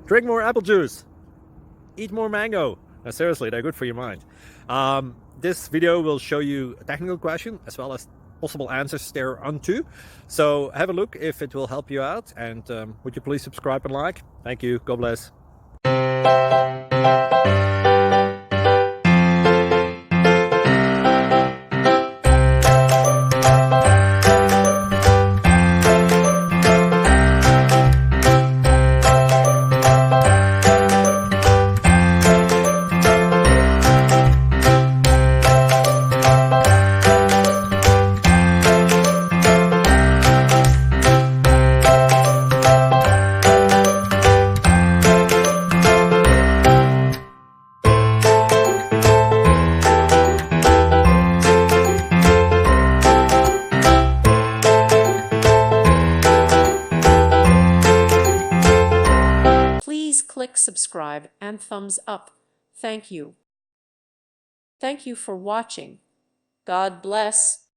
Drink more apple juice. Eat more mango. No, seriously, they're good for your mind. This video will show you a technical question as well as possible answers thereunto. So have a look if it will help you out, and would you please subscribe and like? Thank you. God bless. Please click subscribe and thumbs up. Thank you. Thank you for watching. God bless.